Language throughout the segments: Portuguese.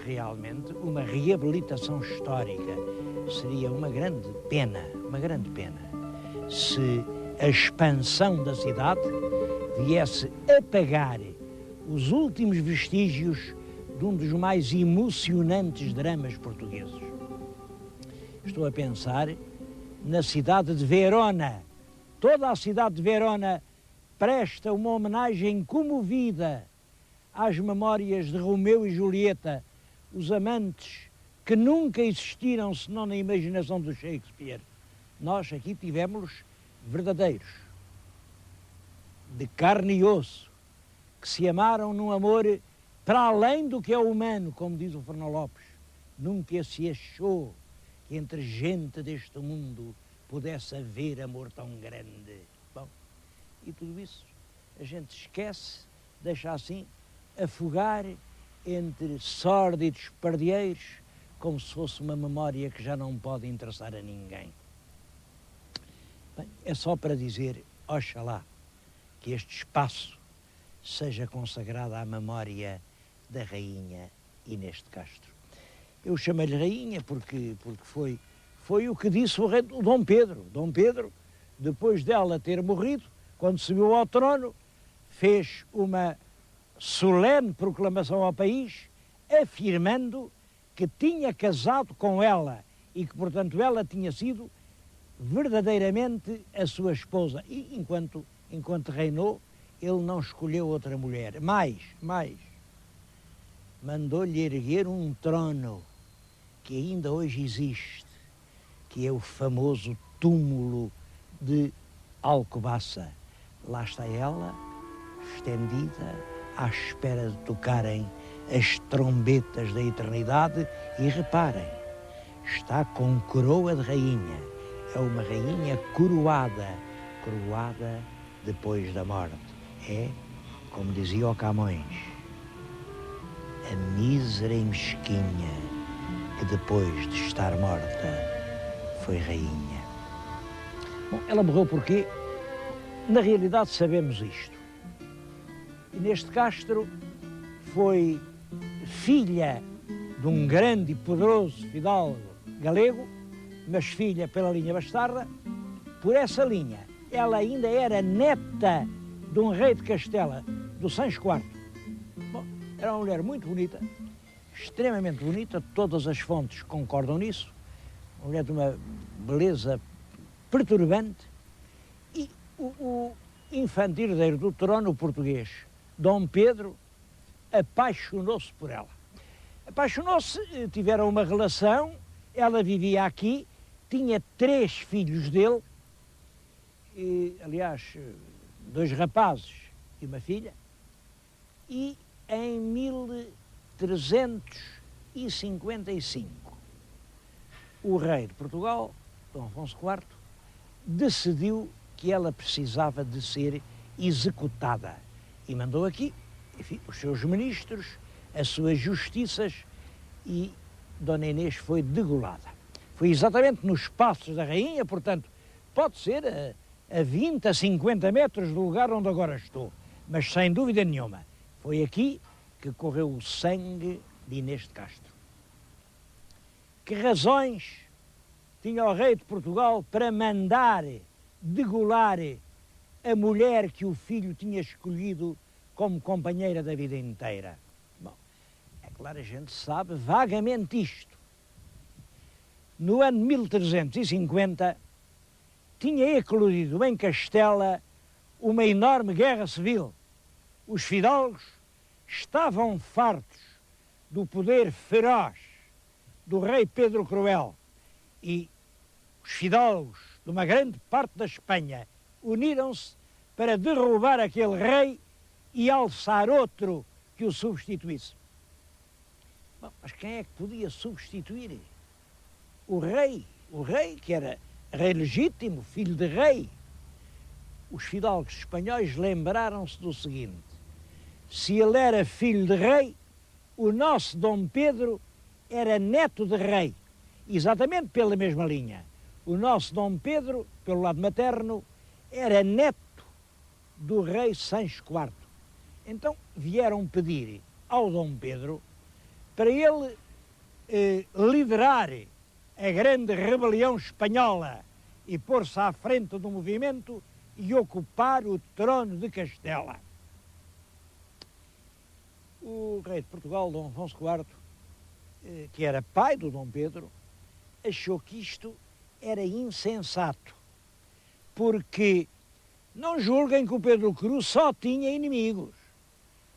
Realmente, uma reabilitação histórica seria uma grande pena, se a expansão da cidade viesse apagar os últimos vestígios de um dos mais emocionantes dramas portugueses. Estou a pensar na cidade de Verona. Toda a cidade de Verona presta uma homenagem comovida às memórias de Romeu e Julieta, os amantes que nunca existiram senão na imaginação do Shakespeare. Nós aqui tivemos verdadeiros, de carne e osso, que se amaram num amor para além do que é humano, como diz o Fernão Lopes. Nunca se achou que entre gente deste mundo pudesse haver amor tão grande. Bom, e tudo isso a gente esquece, deixa assim afogar entre sórdidos pardieiros, como se fosse uma memória que já não pode interessar a ninguém. Bem, é só para dizer, oxalá, que este espaço seja consagrado à memória da rainha Inês de Castro. Eu chamei-lhe rainha porque foi o que disse o rei, o Dom Pedro. Dom Pedro, depois dela ter morrido, quando subiu ao trono, fez uma solene proclamação ao país, afirmando que tinha casado com ela e que, portanto, ela tinha sido verdadeiramente a sua esposa. E enquanto reinou, ele não escolheu outra mulher. Mais, mandou-lhe erguer um trono que ainda hoje existe, que é o famoso túmulo de Alcobaça. Lá está ela, estendida, à espera de tocarem as trombetas da eternidade. E reparem, está com coroa de rainha. É uma rainha coroada depois da morte. É, como dizia o Camões, a mísera e mesquinha que depois de estar morta foi rainha. Bom, ela morreu porquê? Na realidade sabemos isto. Inês de Castro foi filha de um grande e poderoso fidalgo galego, mas filha pela linha bastarda. Por essa linha, ela ainda era neta de um rei de Castela, do Sancho IV. Bom, era uma mulher muito bonita, extremamente bonita, todas as fontes concordam nisso, uma mulher de uma beleza perturbante, e o infante herdeiro do trono português, Dom Pedro, apaixonou-se por ela. Apaixonou-se, tiveram uma relação, ela vivia aqui, tinha 3 filhos dele, aliás, 2 rapazes e uma filha, e em 1355, o rei de Portugal, Dom Afonso IV, decidiu que ela precisava de ser executada e mandou aqui, enfim, os seus ministros, as suas justiças, e Dona Inês foi degolada. Foi exatamente nos passos da rainha, portanto, pode ser a 20, a 50 metros do lugar onde agora estou, mas sem dúvida nenhuma, foi aqui que correu o sangue de Inês de Castro. Que razões tinha o rei de Portugal para mandar degolar a mulher que o filho tinha escolhido como companheira da vida inteira? Bom, é claro, a gente sabe vagamente isto. No ano 1350, tinha eclodido em Castela uma enorme guerra civil. Os fidalgos estavam fartos do poder feroz do rei Pedro Cruel, e os fidalgos de uma grande parte da Espanha uniram-se para derrubar aquele rei e alçar outro que o substituísse. Bom, mas quem é que podia substituir? O rei que era rei legítimo, filho de rei. Os fidalgos espanhóis lembraram-se do seguinte: se ele era filho de rei, o nosso Dom Pedro era neto de rei, exatamente pela mesma linha. O nosso Dom Pedro, pelo lado materno, era neto do rei Sancho IV. Então vieram pedir ao Dom Pedro para ele liderar a grande rebelião espanhola e pôr-se à frente do movimento e ocupar o trono de Castela. O rei de Portugal, Dom Afonso IV, que era pai do Dom Pedro, achou que isto era insensato, porque não julguem que o Pedro Cruz só tinha inimigos.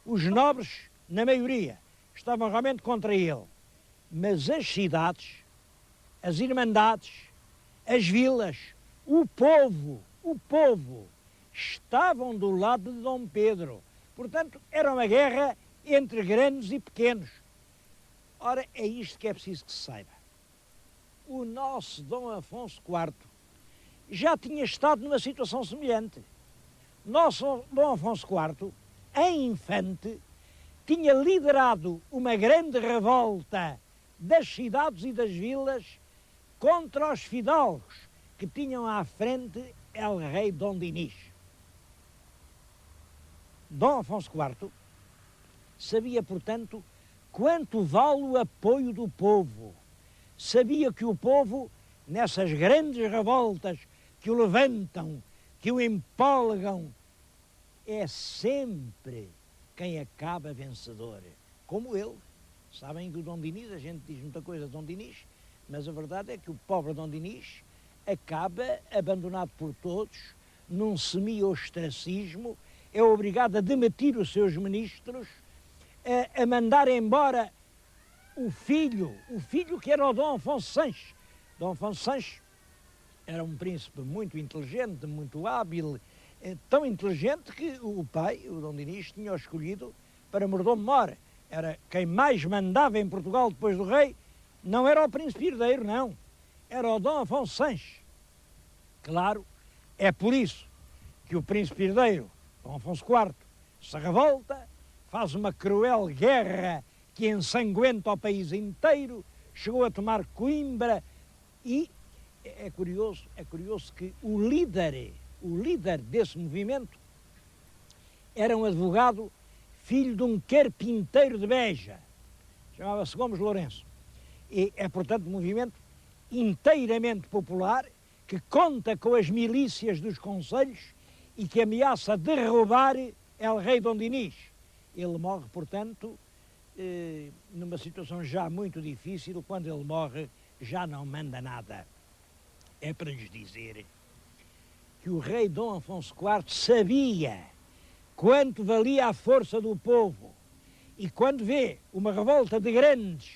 Os nobres, na maioria, estavam realmente contra ele, mas as cidades, as irmandades, as vilas, o povo estavam do lado de Dom Pedro. Portanto, era uma guerra entre grandes e pequenos. Ora, é isto que é preciso que se saiba. O nosso Dom Afonso IV já tinha estado numa situação semelhante. Nosso Dom Afonso IV, em infante, tinha liderado uma grande revolta das cidades e das vilas contra os fidalgos que tinham à frente el rei Dom Dinis. Dom Afonso IV sabia, portanto, quanto vale o apoio do povo. Sabia que o povo, nessas grandes revoltas que o levantam, que o empolgam, é sempre quem acaba vencedor, como ele. Sabem que o Dom Dinis, a gente diz muita coisa de Dom Dinis, mas a verdade é que o pobre Dom Dinis acaba abandonado por todos, num semi-ostracismo, é obrigado a demitir os seus ministros, a mandar embora o filho que era o Dom Afonso Sanches. Dom Afonso Sanches era um príncipe muito inteligente, muito hábil, tão inteligente que o pai, o Dom Dinis, tinha escolhido para mordomo-mor. Era quem mais mandava em Portugal depois do rei, não era o príncipe herdeiro, não. Era o Dom Afonso Sanches. Claro, é por isso que o príncipe herdeiro, Dom Afonso IV, se revolta, faz uma cruel guerra que ensanguenta o país inteiro, chegou a tomar Coimbra e é curioso que o líder desse movimento era um advogado filho de um carpinteiro de Beja, chamava-se Gomes Lourenço. E é, portanto, um movimento inteiramente popular que conta com as milícias dos concelhos e que ameaça derrubar el rei Dom Dinis. Ele morre, portanto, numa situação já muito difícil. Quando ele morre, já não manda nada. É para lhes dizer que o rei Dom Afonso IV sabia quanto valia a força do povo, e quando vê uma revolta de grandes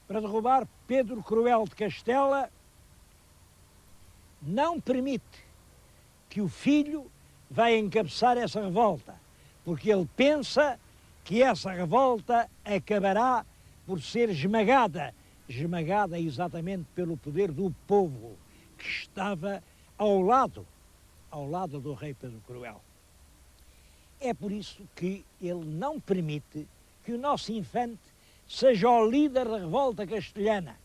para derrubar Pedro Cruel de Castela, não permite que o filho vá encabeçar essa revolta, porque ele pensa que essa revolta acabará por ser esmagada exatamente pelo poder do povo que estava ao lado do rei Pedro Cruel. É por isso que ele não permite que o nosso infante seja o líder da revolta castelhana.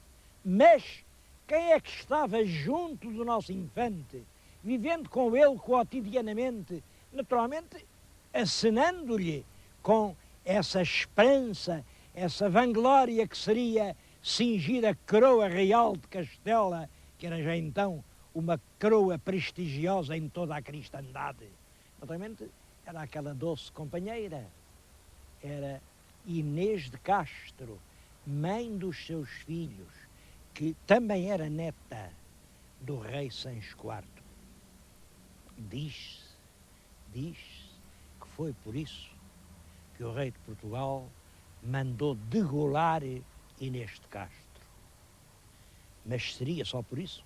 Mas quem é que estava junto do nosso infante, vivendo com ele cotidianamente, naturalmente acenando-lhe com essa esperança, essa vanglória que seria cingir a coroa real de Castela, que era já então uma coroa prestigiosa em toda a cristandade. Naturalmente, era aquela doce companheira, era Inês de Castro, mãe dos seus filhos, que também era neta do rei Sancho IV. Diz-se que foi por isso que o rei de Portugal mandou degolar Inês de Castro. Mas seria só por isso?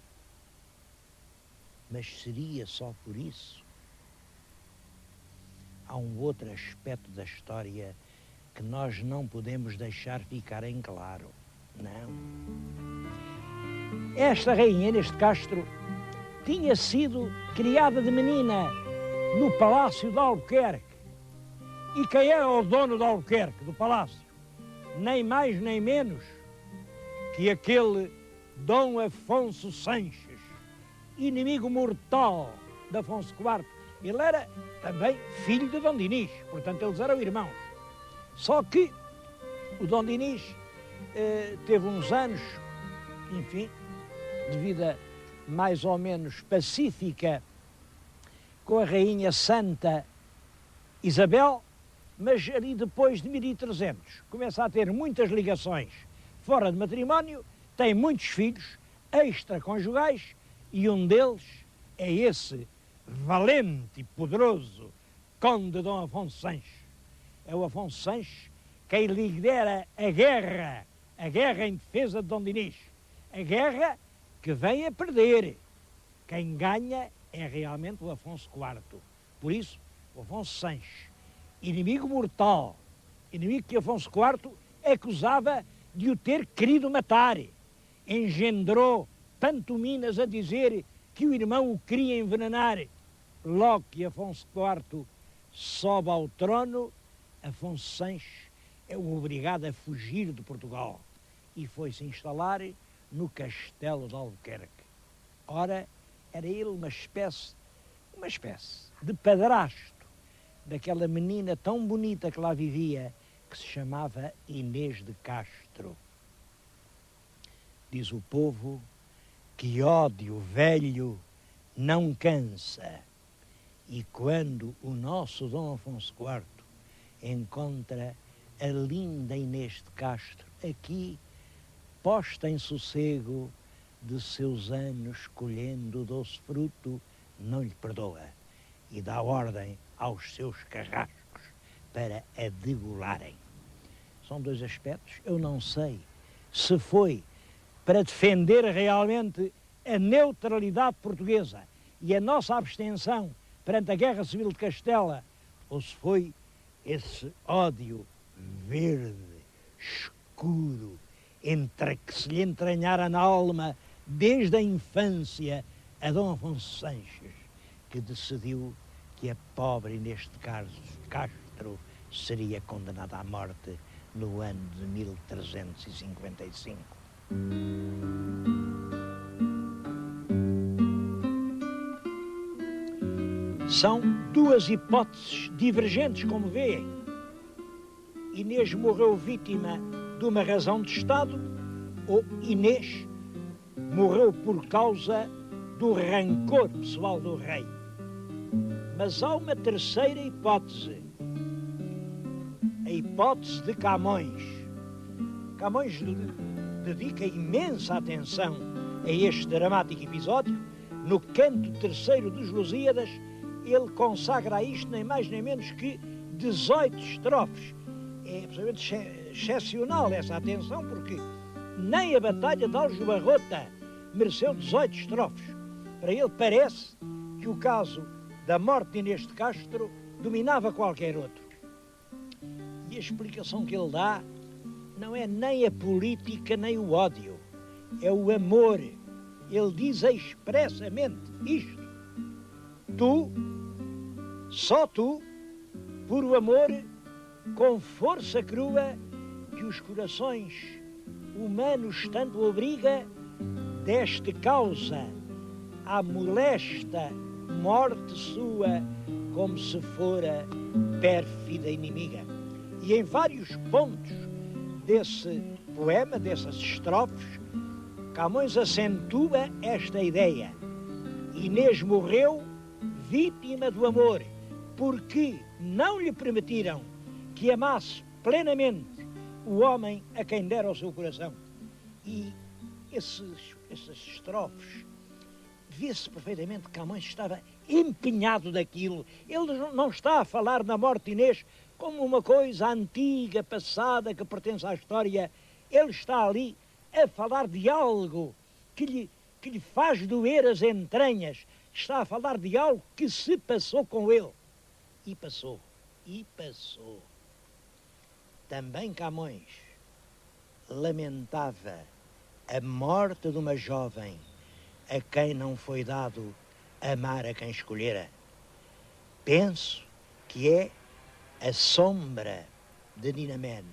Há um outro aspecto da história que nós não podemos deixar ficar em claro. Não. Esta rainha Inês de Castro tinha sido criada de menina no Palácio de Albuquerque. E quem era o dono de Albuquerque, do palácio? Nem mais nem menos que aquele Dom Afonso Sanches, inimigo mortal de Afonso IV. Ele era também filho de Dom Dinis, portanto eles eram irmãos. Só que o Dom Dinis teve uns anos, enfim, de vida mais ou menos pacífica com a rainha Santa Isabel, mas ali depois de 1300 começa a ter muitas ligações fora de matrimónio, tem muitos filhos extraconjugais e um deles é esse valente e poderoso Conde Dom Afonso Sanches. É o Afonso Sanches quem lidera a guerra em defesa de Dom Dinis, a guerra que vem a perder. Quem ganha é realmente o Afonso IV. Por isso, o Afonso Sanches, inimigo mortal, inimigo que Afonso IV acusava de o ter querido matar, engendrou pantominas a dizer que o irmão o queria envenenar. Logo que Afonso IV sobe ao trono, Afonso Sanches é o obrigado a fugir de Portugal e foi-se instalar no Castelo de Albuquerque. Ora, era ele uma espécie de padrasto daquela menina tão bonita que lá vivia, que se chamava Inês de Castro. Diz o povo que ódio velho não cansa, e quando o nosso Dom Afonso IV encontra a linda Inês de Castro aqui, posta em sossego de seus anos colhendo o doce fruto, não lhe perdoa e dá ordem aos seus carrascos para a degolarem. São dois aspectos. Eu não sei se foi para defender realmente a neutralidade portuguesa e a nossa abstenção perante a Guerra Civil de Castela, ou se foi esse ódio verde, escuro, que se lhe entranhara na alma desde a infância a Dom Afonso Sanches, que decidiu que a pobre Inês de Castro seria condenada à morte no ano de 1355. São duas hipóteses divergentes, como veem. Inês morreu vítima de uma razão de Estado, ou Inês morreu por causa do rancor pessoal do rei. Mas há uma terceira hipótese, a hipótese de Camões. Camões dedica imensa atenção a este dramático episódio. No canto terceiro dos Lusíadas, ele consagra a isto nem mais nem menos que 18 estrofes. É absolutamente excepcional essa atenção, porque nem a Batalha de Aljubarrota mereceu 18 estrofes. Para ele parece que o caso da morte de Inês de Castro dominava qualquer outro. E a explicação que ele dá não é nem a política nem o ódio, é o amor. Ele diz expressamente isto: tu, só tu, por o amor, com força crua, que os corações humanos tanto obriga, deste causa à molesta morte sua, como se fora pérfida inimiga. E em vários pontos desse poema, dessas estrofes, Camões acentua esta ideia. Inês morreu vítima do amor, porque não lhe permitiram que amasse plenamente o homem a quem dera o seu coração. E essas estrofes, vê-se perfeitamente que Camões estava empenhado daquilo. Ele não está a falar na morte de Inês como uma coisa antiga, passada, que pertence à história. Ele está ali a falar de algo que lhe faz doer as entranhas. Está a falar de algo que se passou com ele. E passou. Também Camões lamentava a morte de uma jovem a quem não foi dado amar a quem escolhera. Penso que é a sombra de Ninamene,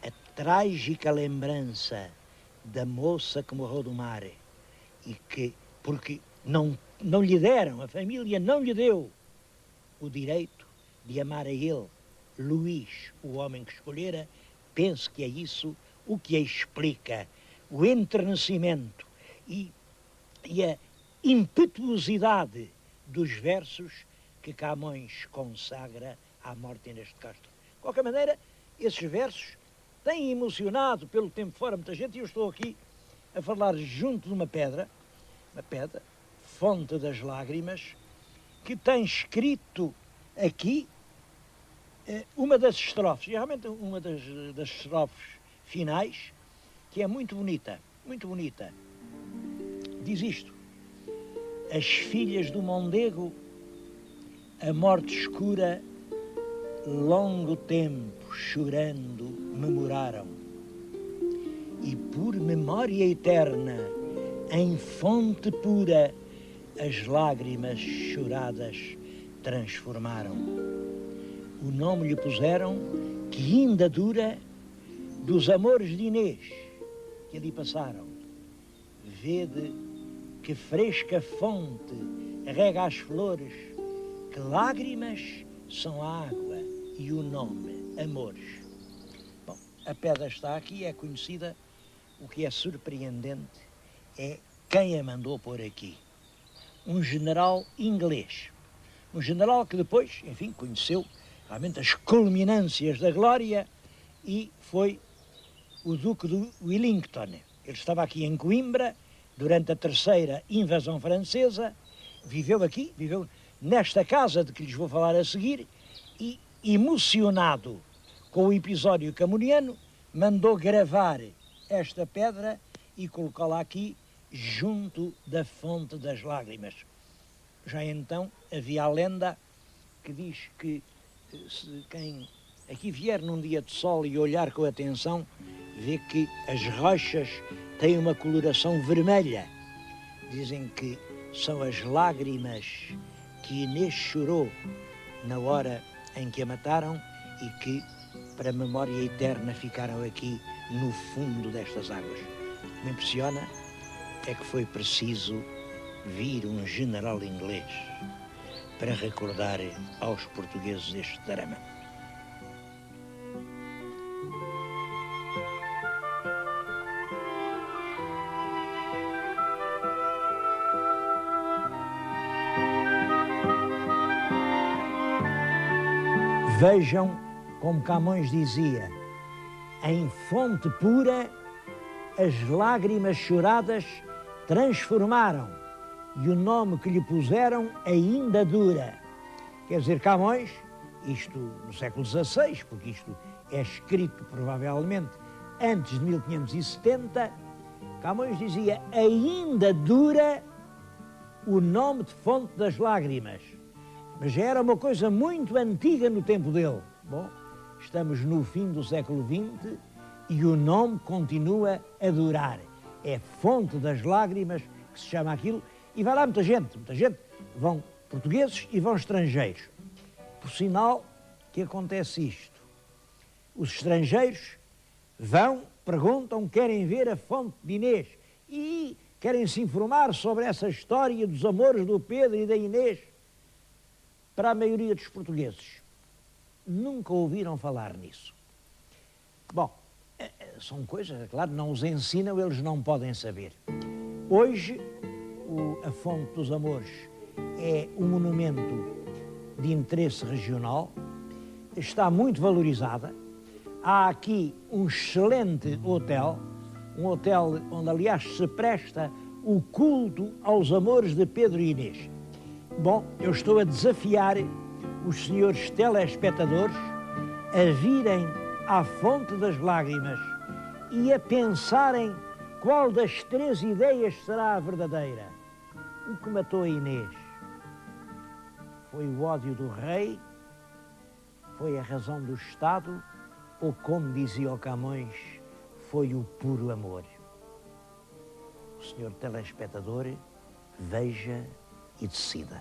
a trágica lembrança da moça que morreu do mar e que, porque não lhe deram, a família não lhe deu o direito de amar a ele, Luís, o homem que escolhera. Penso que é isso o que explica o enternecimento e a impetuosidade dos versos que Camões consagra à morte de Inês de Castro. De qualquer maneira, esses versos têm emocionado pelo tempo fora muita gente, e eu estou aqui a falar junto de uma pedra, fonte das lágrimas, que tem escrito aqui uma das estrofes, realmente uma das estrofes finais, que é muito bonita, muito bonita. Diz isto: as filhas do Mondego a morte escura longo tempo chorando memoraram, e por memória eterna em fonte pura as lágrimas choradas transformaram. O nome lhe puseram, que ainda dura, dos amores de Inês que ali passaram. Vede que fresca fonte rega as flores, que lágrimas são a água e o nome amores. Bom, a pedra está aqui, é conhecida. O que é surpreendente é quem a mandou pôr aqui. Um general inglês. Um general que depois, enfim, conheceu realmente as culminâncias da glória, e foi o Duque de Wellington. Ele estava aqui em Coimbra durante a terceira invasão francesa, viveu aqui, viveu nesta casa de que lhes vou falar a seguir, e, emocionado com o episódio camoniano, mandou gravar esta pedra e colocá-la aqui junto da fonte das lágrimas. Já então havia a lenda que diz que se quem aqui vier num dia de sol e olhar com atenção, vê que as rochas têm uma coloração vermelha. Dizem que são as lágrimas que Inês chorou na hora em que a mataram e que, para a memória eterna, ficaram aqui no fundo destas águas. O que me impressiona é que foi preciso vir um general inglês para recordar aos portugueses este drama. Vejam como Camões dizia: em fonte pura as lágrimas choradas transformaram, e o nome que lhe puseram ainda dura. Quer dizer, Camões, isto no século XVI, porque isto é escrito provavelmente antes de 1570, Camões dizia: ainda dura o nome de fonte das lágrimas. Mas já era uma coisa muito antiga no tempo dele. Bom, estamos no fim do século XX e o nome continua a durar. É fonte das lágrimas que se chama aquilo, e vai lá muita gente, vão portugueses e vão estrangeiros. Por sinal que acontece isto: os estrangeiros vão, perguntam, querem ver a fonte de Inês e querem se informar sobre essa história dos amores do Pedro e da Inês. Para a maioria dos portugueses, nunca ouviram falar nisso. Bom, são coisas, claro, não os ensinam, eles não podem saber. Hoje, a Fonte dos Amores é um monumento de interesse regional, está muito valorizada. Há aqui um excelente hotel, um hotel onde, aliás, se presta o culto aos amores de Pedro e Inês. Bom, eu estou a desafiar os senhores telespectadores a virem à Fonte das Lágrimas e a pensarem qual das três ideias será a verdadeira. O que matou a Inês foi o ódio do rei, foi a razão do Estado, ou, como dizia o Camões, foi o puro amor. O senhor telespectador veja e decida.